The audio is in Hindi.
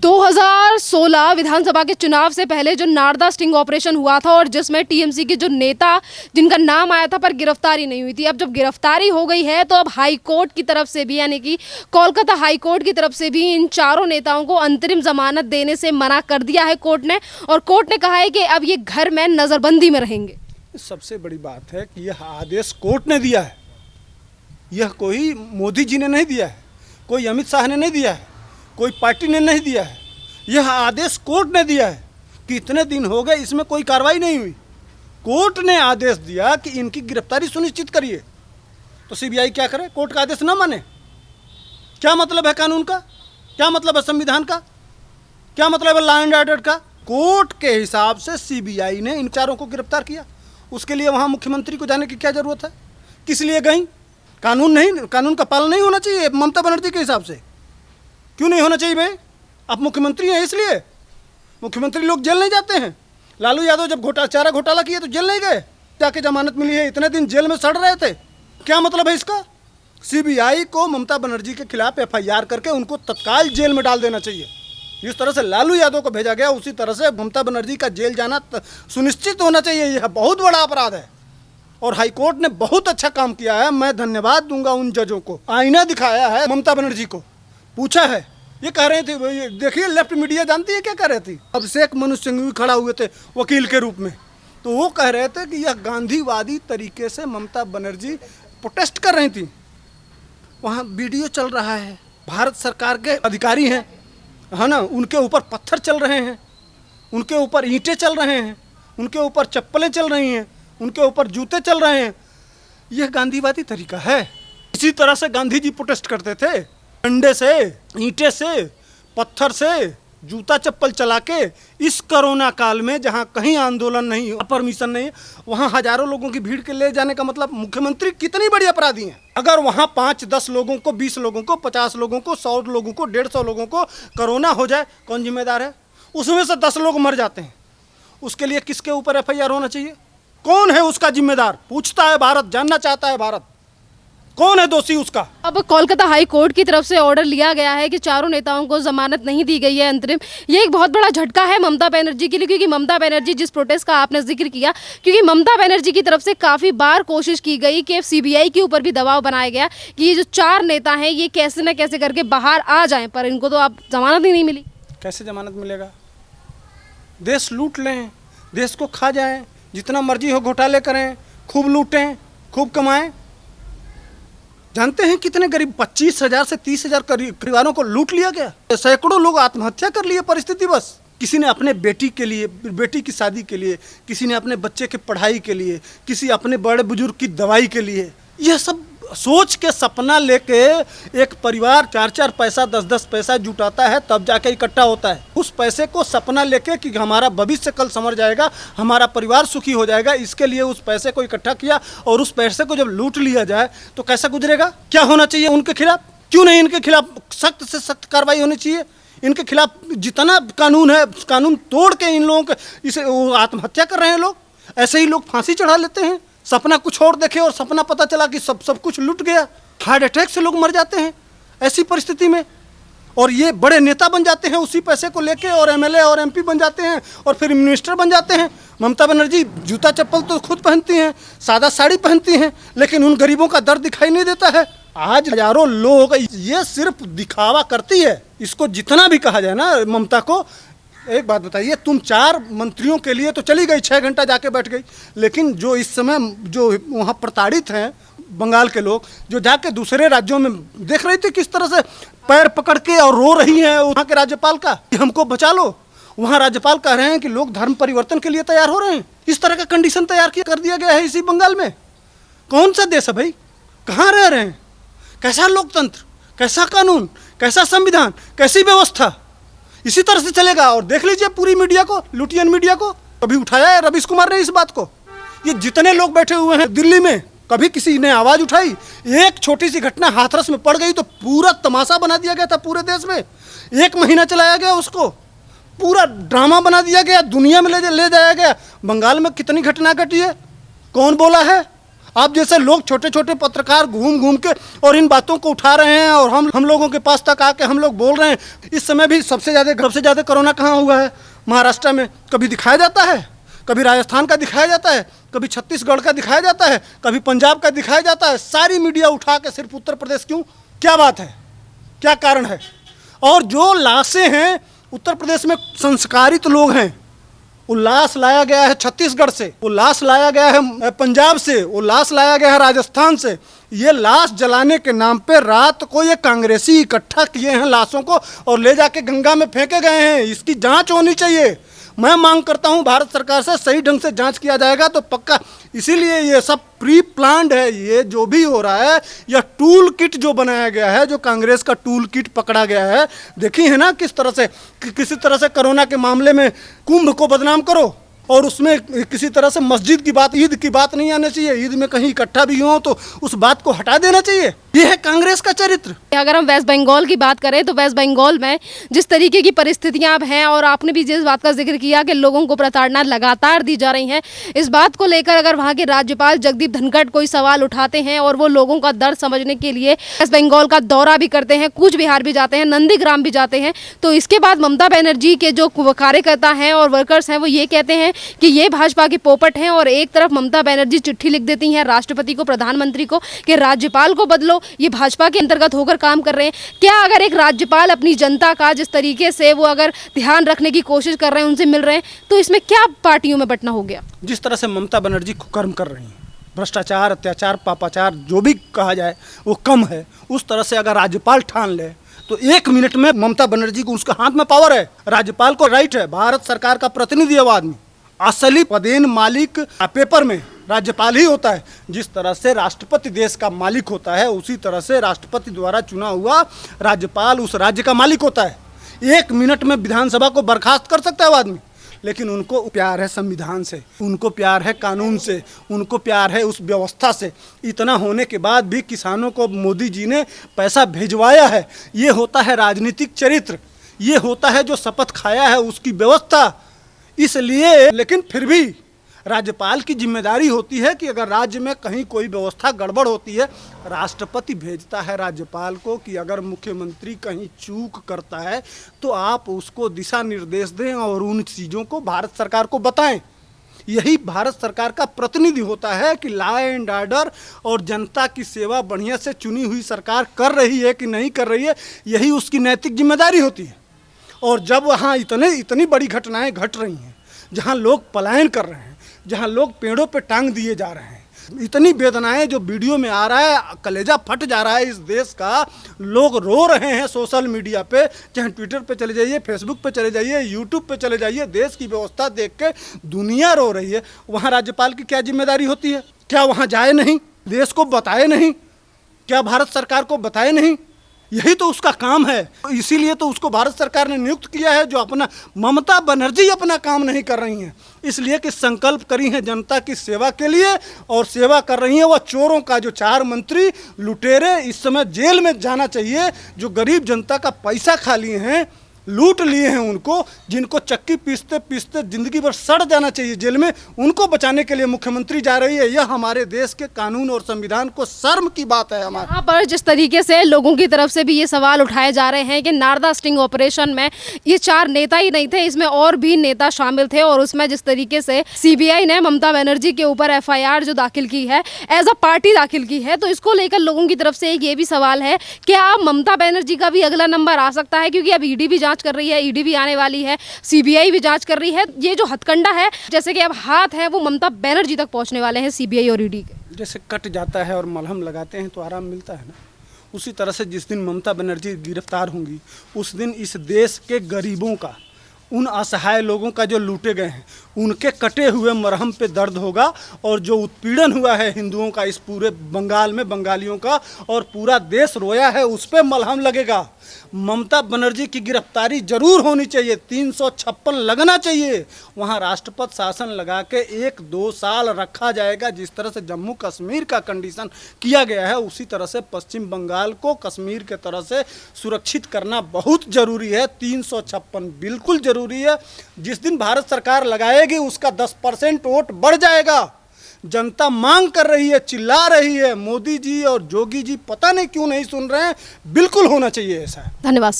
2016 विधानसभा के चुनाव से पहले जो नारदा स्टिंग ऑपरेशन हुआ था और जिसमें टीएमसी के जो नेता जिनका नाम आया था पर गिरफ्तारी नहीं हुई थी, अब जब गिरफ्तारी हो गई है तो अब हाई कोर्ट की तरफ से भी यानी कि कोलकाता हाई कोर्ट की तरफ से भी इन चारों नेताओं को अंतरिम जमानत देने से मना कर दिया है कोर्ट ने। और कोर्ट ने कहा है कि अब ये घर में नज़रबंदी में रहेंगे। सबसे बड़ी बात है कि यह आदेश कोर्ट ने दिया है, यह कोई मोदी जी ने नहीं दिया है, कोई अमित शाह ने नहीं दिया है, कोई पार्टी ने नहीं दिया है। यह आदेश कोर्ट ने दिया है कि इतने दिन हो गए इसमें कोई कार्रवाई नहीं हुई। कोर्ट ने आदेश दिया कि इनकी गिरफ्तारी सुनिश्चित करिए, तो सीबीआई क्या करे? कोर्ट का आदेश न माने? क्या मतलब है कानून का? क्या मतलब है संविधान का? क्या मतलब है लॉ एंड ऑर्डर का? कोर्ट के हिसाब से सीबीआई ने इन चारों को गिरफ्तार किया। उसके लिए वहाँ मुख्यमंत्री को जाने की क्या जरूरत है? किस लिए गई? कानून का पालन नहीं होना चाहिए ममता बनर्जी के हिसाब से? क्यों नहीं होना चाहिए भाई? आप मुख्यमंत्री हैं इसलिए। मुख्यमंत्री लोग जेल नहीं जाते हैं। लालू यादव जब चारा घोटाला किए तो जेल नहीं गए, जाके जमानत मिली है, इतने दिन जेल में सड़ रहे थे। क्या मतलब है इसका? सीबीआई को ममता बनर्जी के खिलाफ एफआईआर करके उनको तत्काल जेल में डाल देना चाहिए। जिस तरह से लालू यादव को भेजा गया उसी तरह से ममता बनर्जी का जेल जाना सुनिश्चित होना चाहिए। यह बहुत बड़ा अपराध है और हाईकोर्ट ने बहुत अच्छा काम किया है। मैं धन्यवाद दूंगा उन जजों को। आईना दिखाया है ममता बनर्जी को, पूछा है। ये कह रहे थे, देखिए लेफ्ट मीडिया जानती है क्या कह रही थी? अभिषेक मनु सिंघवी खड़ा हुए थे वकील के रूप में, तो वो कह रहे थे कि यह गांधीवादी तरीके से ममता बनर्जी प्रोटेस्ट कर रही थी। वहाँ वीडियो चल रहा है, भारत सरकार के अधिकारी हैं, है ना, उनके ऊपर पत्थर चल रहे हैं, उनके ऊपर ईंटें चल रहे हैं, उनके ऊपर चप्पलें चल रही हैं, उनके ऊपर जूते चल रहे हैं। यह गांधीवादी तरीका है। इसी तरह से गांधी जी प्रोटेस्ट करते थे, डंडे से, ईंटे से, पत्थर से, जूता चप्पल चला के। इस कोरोना काल में जहां कहीं आंदोलन नहीं, परमिशन नहीं, वहां हजारों लोगों की भीड़ के ले जाने का मतलब मुख्यमंत्री कितनी बड़ी अपराधी हैं। अगर वहां 5-10 लोगों को, 20 लोगों को, 50 लोगों को, 100 लोगों को, 150 लोगों को कोरोना हो जाए, कौन जिम्मेदार है? उसमें से 10 लोग मर जाते हैं, उसके लिए किसके ऊपर एफआईआर होना चाहिए? कौन है उसका जिम्मेदार? पूछता है भारत, जानना चाहता है भारत, कौन है दोषी उसका? अब कोलकाता हाई कोर्ट की तरफ से ऑर्डर लिया गया है कि चारों नेताओं को जमानत नहीं दी गई है अंतरिम। ये एक बहुत बड़ा झटका है ममता बनर्जी के लिए, क्योंकि ममता बनर्जी, जिस प्रोटेस्ट का आपने जिक्र किया, क्योंकि ममता बनर्जी की तरफ से काफ़ी बार कोशिश की गई कि सीबीआई के ऊपर भी दबाव बनाया गया कि ये जो 4 नेता हैं ये कैसे न कैसे करके बाहर आ जाएं, पर इनको तो अब जमानत ही नहीं मिली। कैसे जमानत मिलेगा? देश लूट लें, देश को खा जाएं, जितना मर्जी हो घोटाले करें, खूब लूटें, खूब कमाएं। जानते हैं कितने गरीब 25,000 से 30,000 परिवारों को लूट लिया गया। सैकड़ों लोग आत्महत्या कर लिए परिस्थिति बस। किसी ने अपने बेटी के लिए, बेटी की शादी के लिए, किसी ने अपने बच्चे के पढ़ाई के लिए, किसी अपने बड़े बुजुर्ग की दवाई के लिए। यह सब सोच के, सपना लेके एक परिवार 4-4 पैसा, 10-10 पैसा जुटाता है, तब जाके इकट्ठा होता है। उस पैसे को सपना लेके कि हमारा भविष्य कल संवर जाएगा, हमारा परिवार सुखी हो जाएगा, इसके लिए उस पैसे को इकट्ठा किया और उस पैसे को जब लूट लिया जाए तो कैसा गुजरेगा? क्या होना चाहिए उनके खिलाफ? क्यों नहीं इनके खिलाफ सख्त से सख्त कार्रवाई होनी चाहिए? इनके खिलाफ जितना कानून है, कानून तोड़ के इन लोगों के इसे आत्महत्या कर रहे हैं लोग। ऐसे ही लोग फांसी चढ़ा लेते हैं, सपना कुछ और देखे और सपना पता चला कि सब कुछ लूट गया। हार्ट अटैक से लोग मर जाते हैं ऐसी परिस्थिति में, और ये बड़े नेता बन जाते हैं उसी पैसे को लेके, और एमएलए और एमपी बन जाते हैं और फिर मिनिस्टर बन जाते हैं। ममता बनर्जी जूता चप्पल तो खुद पहनती हैं, सादा साड़ी पहनती हैं, लेकिन उन गरीबों का दर्द दिखाई नहीं देता है। आज हजारों लोग, ये सिर्फ दिखावा करती है। इसको जितना भी कहा जाए ना ममता को, एक बात बताइए, तुम 4 मंत्रियों के लिए तो चली गई, 6 घंटा जाके बैठ गई, लेकिन जो इस समय जो वहाँ प्रताड़ित हैं बंगाल के लोग, जो जाके दूसरे राज्यों में देख रही थी किस तरह से पैर पकड़ के और रो रही हैं वहाँ के राज्यपाल का कि हमको बचा लो। वहाँ राज्यपाल कह रहे हैं कि लोग धर्म परिवर्तन के लिए तैयार हो रहे हैं। इस तरह का कंडीशन तैयार कर दिया गया है इसी बंगाल में। कौन सा देश है भाई? कहाँ रह रहे हैं? कैसा लोकतंत्र, कैसा कानून, कैसा संविधान, कैसी व्यवस्था? इसी तरह से चलेगा। और देख लीजिए पूरी मीडिया को, लुटियन मीडिया को। कभी उठाया है रवीश कुमार ने इस बात को? ये जितने लोग बैठे हुए हैं दिल्ली में, कभी किसी ने आवाज उठाई? एक छोटी सी घटना हाथरस में पड़ गई तो पूरा तमाशा बना दिया गया था पूरे देश में। 1 महीना चलाया गया उसको, पूरा ड्रामा बना दिया गया, दुनिया में ले जाया गया। बंगाल में कितनी घटना घटी है, कौन बोला है? आप जैसे लोग छोटे छोटे पत्रकार घूम घूम के और इन बातों को उठा रहे हैं और हम लोगों के पास तक आके हम लोग बोल रहे हैं। इस समय भी सबसे ज़्यादा कोरोना कहाँ हुआ है? महाराष्ट्र में। कभी दिखाया जाता है, कभी राजस्थान का दिखाया जाता है, कभी छत्तीसगढ़ का दिखाया जाता है, कभी पंजाब का दिखाया जाता है। सारी मीडिया उठा के सिर्फ उत्तर प्रदेश क्यों? क्या बात है, क्या कारण है? और जो लाशें हैं उत्तर प्रदेश में संस्कारित लोग हैं, उल्लास लाया गया है छत्तीसगढ़ से, उल्लास लाया गया है पंजाब से, उल्लास लाया गया है राजस्थान से। ये लाश जलाने के नाम पे रात को ये कांग्रेसी इकट्ठा किए हैं लाशों को और ले जाके गंगा में फेंके गए हैं। इसकी जांच होनी चाहिए। मैं मांग करता हूं भारत सरकार से सही ढंग से जांच किया जाएगा तो पक्का। इसीलिए ये सब प्री प्लान्ड है। ये जो भी हो रहा है यह टूल किट जो बनाया गया है, जो कांग्रेस का टूल किट पकड़ा गया है। देखी है ना किस तरह से किसी तरह से कोरोना के मामले में कुंभ को बदनाम करो और उसमें किसी तरह से मस्जिद की बात, ईद की बात नहीं आनी चाहिए। ईद में कहीं इकट्ठा भी हो तो उस बात को हटा देना चाहिए। ये है कांग्रेस का चरित्र। अगर हम वेस्ट बंगाल की बात करें तो वेस्ट बंगाल में जिस तरीके की परिस्थितियां अब हैं और आपने भी जिस बात का जिक्र किया कि लोगों को प्रताड़ना लगातार दी जा रही है, इस बात को लेकर अगर वहां के राज्यपाल जगदीप धनखड़ कोई सवाल उठाते हैं और वो लोगों का दर्द समझने के लिए वेस्ट बंगाल का दौरा भी करते हैं, कूच बिहार भी जाते हैं, नंदीग्राम भी जाते हैं, तो इसके बाद ममता बनर्जी के जो कार्यकर्ता हैं और वर्कर्स हैं वो ये कहते हैं कि ये भाजपा के पोपट हैं। और एक तरफ ममता बनर्जी चिट्ठी लिख देती हैं राष्ट्रपति को, प्रधानमंत्री को कि राज्यपाल को बदलो, ये भाजपा के अंतर्गत होकर काम कर रहे हैं। क्या अगर एक राज्यपाल अपनी जनता का जिस तरीके से वो अगर ध्यान रखने की कोशिश कर रहे हैं, उनसे मिल रहे हैं, तो इसमें क्या पार्टियों में बंटना हो गया? जिस तरह से ममता बनर्जी कुकर्म कर रही हैं, भ्रष्टाचार, अत्याचार, पापाचार जो भी कहा जाए वो कम है, उस तरह से अगर राज्यपाल ठान ले तो 1 मिनट में ममता बनर्जी को, उसका हाथ में पावर है। राज्यपाल को राइट है, भारत सरकार का प्रतिनिधि है वो आदमी। असली पदेन मालिक पेपर में राज्यपाल ही होता है। जिस तरह से राष्ट्रपति देश का मालिक होता है, उसी तरह से राष्ट्रपति द्वारा चुना हुआ राज्यपाल उस राज्य का मालिक होता है। 1 मिनट में विधानसभा को बर्खास्त कर सकता है वो आदमी। लेकिन उनको प्यार है संविधान से, उनको प्यार है कानून से, उनको प्यार है उस व्यवस्था से। इतना होने के बाद भी किसानों को मोदी जी ने पैसा भिजवाया है। ये होता है राजनीतिक चरित्र, ये होता है जो शपथ खाया है उसकी व्यवस्था। इसलिए लेकिन फिर भी राज्यपाल की जिम्मेदारी होती है कि अगर राज्य में कहीं कोई व्यवस्था गड़बड़ होती है, राष्ट्रपति भेजता है राज्यपाल को कि अगर मुख्यमंत्री कहीं चूक करता है तो आप उसको दिशा निर्देश दें और उन चीज़ों को भारत सरकार को बताएं। यही भारत सरकार का प्रतिनिधि होता है कि लॉ एंड ऑर्डर और जनता की सेवा बढ़िया से चुनी हुई सरकार कर रही है कि नहीं कर रही है, यही उसकी नैतिक जिम्मेदारी होती है। और जब वहाँ इतनी बड़ी घटनाएं घट रही हैं, जहाँ लोग पलायन कर रहे हैं, जहाँ लोग पेड़ों पे टांग दिए जा रहे हैं, इतनी वेदनाएं जो वीडियो में आ रहा है, कलेजा फट जा रहा है इस देश का। लोग रो रहे हैं सोशल मीडिया पे, चाहे ट्विटर पे चले जाइए, फेसबुक पे चले जाइए, यूट्यूब पे चले जाइए, देश की व्यवस्था देख के दुनिया रो रही है। वहाँ राज्यपाल की क्या जिम्मेदारी होती है? क्या वहाँ जाए नहीं, देश को बताए नहीं, क्या भारत सरकार को बताए नहीं? यही तो उसका काम है। इसीलिए तो उसको भारत सरकार ने नियुक्त किया है। जो अपना ममता बनर्जी अपना काम नहीं कर रही हैं, इसलिए कि संकल्प करी हैं जनता की सेवा के लिए और सेवा कर रही हैं। वह चोरों का जो 4 मंत्री लुटेरे इस समय जेल में जाना चाहिए, जो गरीब जनता का पैसा खा लिए हैं, लूट लिए हैं, उनको जिनको चक्की पीसते पीसते जिंदगी भर सड़ जाना चाहिए जेल में, उनको बचाने के लिए मुख्यमंत्री जा रही है। यह हमारे देश के कानून और संविधान को शर्म की बात है। हमारे यहाँ पर जिस तरीके से लोगों की तरफ से भी ये सवाल उठाए जा रहे हैं कि नारदा स्टिंग ऑपरेशन में ये 4 नेता ही नहीं थे, इसमें और भी नेता शामिल थे। और उसमें जिस तरीके से सीबीआई ने ममता बनर्जी के ऊपर एफआईआर जो दाखिल की है, एज अ पार्टी दाखिल की है, तो इसको लेकर लोगों की तरफ से ये भी सवाल है कि अब ममता बनर्जी का भी अगला नंबर आ सकता है, क्योंकि अब ईडी भी जांच कर रही है, ईडी भी आने वाली है, सीबीआई भी जांच कर रही है। ये जो हथकंडा है, जैसे कि अब हाथ है वो ममता बनर्जी तक पहुंचने वाले हैं सीबीआई और ईडी के। जैसे कट जाता है और मलहम लगाते हैं तो आराम मिलता है ना, उसी तरह से जिस दिन ममता बनर्जी गिरफ्तार होंगी उस दिन इस देश के गरीबों का, उन असहाय लोगों का जो लूटे गए हैं, उनके कटे हुए मरहम पे दर्द होगा। और जो उत्पीड़न हुआ है हिंदुओं का इस पूरे बंगाल में, बंगालियों का, और पूरा देश रोया है, उस पर मलहम लगेगा। ममता बनर्जी की गिरफ्तारी जरूर होनी चाहिए, 356 लगना चाहिए। वहाँ राष्ट्रपति शासन लगा के 1-2 साल रखा जाएगा। जिस तरह से जम्मू कश्मीर का कंडीशन किया गया है, उसी तरह से पश्चिम बंगाल को कश्मीर के तरह से सुरक्षित करना बहुत ज़रूरी है। 356 बिल्कुल ज़रूरी है। जिस दिन भारत सरकार लगाएगी उसका 10% वोट बढ़ जाएगा। जनता मांग कर रही है, चिल्ला रही है। मोदी जी और जोगी जी पता नहीं क्यों नहीं सुन रहे हैं। बिल्कुल होना चाहिए ऐसा। धन्यवाद सर।